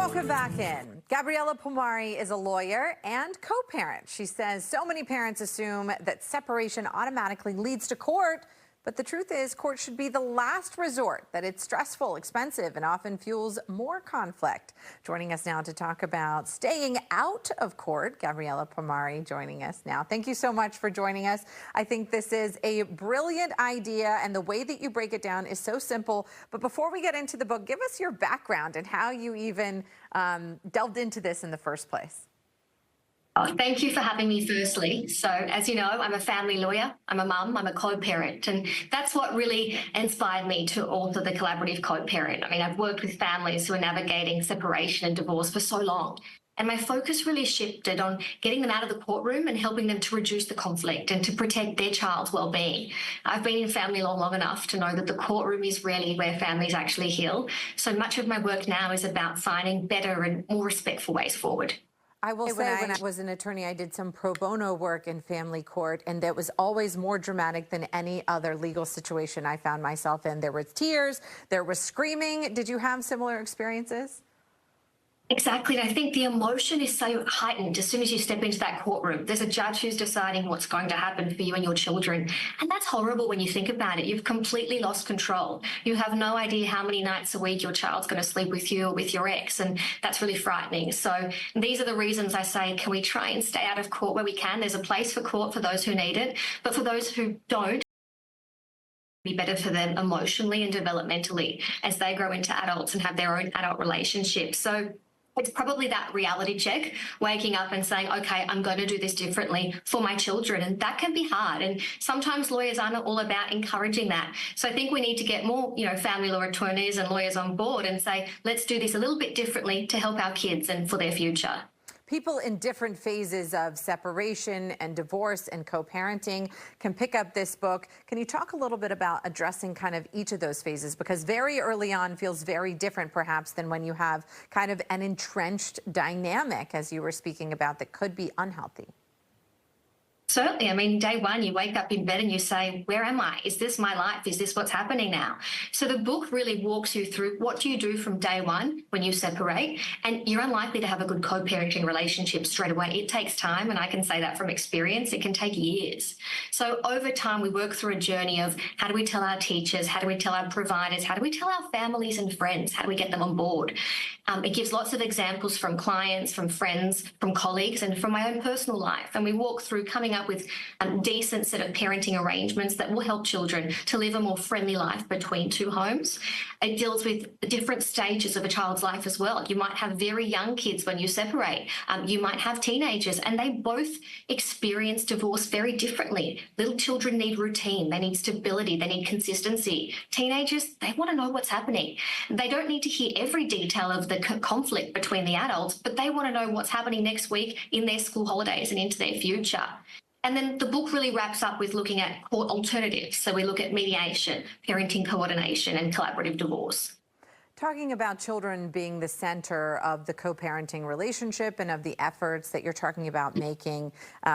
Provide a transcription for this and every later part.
Welcome back in. Gabriella Pomari is a lawyer and co-parent. She says so many parents assume that separation automatically leads to court, but the truth is court should be the last resort, that it's stressful, expensive, and often fuels more conflict. Joining us now to talk about staying out of court, Gabriella Pomari joining us now. Thank you so much for joining us. I think this is a brilliant idea, and the way that you break it down is so simple. But before we get into the book, give us your background and how you even delved into this in the first place. Oh, thank you for having me firstly. So as you know, I'm a family lawyer, I'm a mum, I'm a co-parent, and that's what really inspired me to author The Collaborative Co-Parent. I mean, I've worked with families who are navigating separation and divorce for so long, and my focus really shifted on getting them out of the courtroom and helping them to reduce the conflict and to protect their child's well-being. I've been in family law long enough to know that the courtroom is rarely where families actually heal. So much of my work now is about finding better and more respectful ways forward. I will say, when I was an attorney, I did some pro bono work in family court, and that was always more dramatic than any other legal situation I found myself in. There was tears, there was screaming. Did you have similar experiences? Exactly. And I think the emotion is so heightened as soon as you step into that courtroom. There's a judge who's deciding what's going to happen for you and your children. And that's horrible when you think about it. You've completely lost control. You have no idea how many nights a week your child's going to sleep with you or with your ex. And that's really frightening. So these are the reasons I say, can we try and stay out of court where we can? There's a place for court for those who need it. But for those who don't, be better for them emotionally and developmentally as they grow into adults and have their own adult relationships. So it's probably that reality check, waking up and saying, okay, I'm going to do this differently for my children. And that can be hard. And sometimes lawyers aren't all about encouraging that. So I think we need to get more, family law attorneys and lawyers on board and say, let's do this a little bit differently to help our kids and for their future. People in different phases of separation and divorce and co-parenting can pick up this book. Can you talk a little bit about addressing kind of each of those phases? Because very early on feels very different perhaps than when you have kind of an entrenched dynamic, as you were speaking about, that could be unhealthy. Certainly. I mean, day one, you wake up in bed and you say, where am I? Is this my life? Is this what's happening now? So the book really walks you through what do you do from day one when you separate, and you're unlikely to have a good co-parenting relationship straight away. It takes time, and I can say that from experience. It can take years. So over time, we work through a journey of how do we tell our teachers, how do we tell our providers, how do we tell our families and friends, how do we get them on board? It gives lots of examples from clients, from friends, from colleagues, and from my own personal life. And we walk through coming up with a decent set of parenting arrangements that will help children to live a more friendly life between two homes. It deals with different stages of a child's life as well. You might have very young kids when you separate. You might have teenagers, and they both experience divorce very differently. Little children need routine. They need stability. They need consistency. Teenagers, they want to know what's happening. They don't need to hear every detail of the conflict between the adults, but they want to know what's happening next week in their school holidays and into their future. And then the book really wraps up with looking at court alternatives. So we look at mediation, parenting coordination, and collaborative divorce. Talking about children being the center of the co-parenting relationship and of the efforts that you're talking about making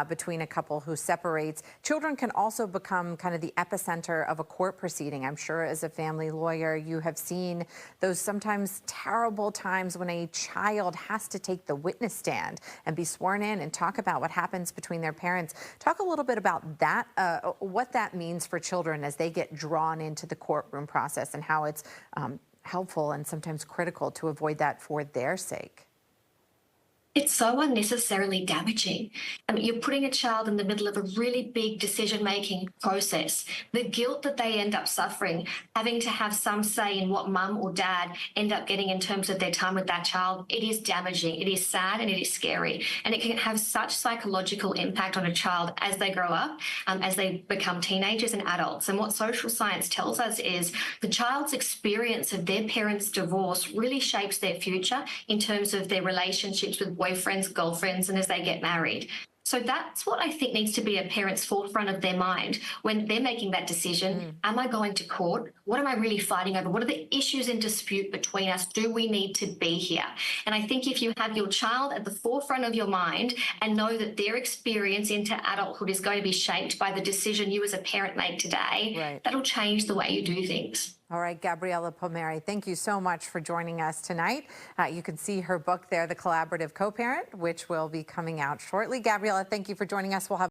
between a couple who separates, children can also become kind of the epicenter of a court proceeding. I'm sure as a family lawyer, you have seen those sometimes terrible times when a child has to take the witness stand and be sworn in and talk about what happens between their parents. Talk a little bit about that, what that means for children as they get drawn into the courtroom process and how it's helpful and sometimes critical to avoid that for their sake. It's so unnecessarily damaging. I mean, you're putting a child in the middle of a really big decision-making process. The guilt that they end up suffering, having to have some say in what mum or dad end up getting in terms of their time with that child, it is damaging, it is sad, and it is scary. And it can have such psychological impact on a child as they grow up, as they become teenagers and adults. And what social science tells us is the child's experience of their parents' divorce really shapes their future in terms of their relationships with boyfriends, girlfriends, and as they get married. So that's what I think needs to be a parent's forefront of their mind when they're making that decision. Am I going to court? What am I really fighting over? What are the issues in dispute between us? Do we need to be here? And I think if you have your child at the forefront of your mind and know that their experience into adulthood is going to be shaped by the decision you as a parent make today, that'll change the way you do things. All right, Gabriella Palmieri, thank you so much for joining us tonight. You can see her book there, The Collaborative Co-Parent, which will be coming out shortly. Gabriella, thank you for joining us. We'll have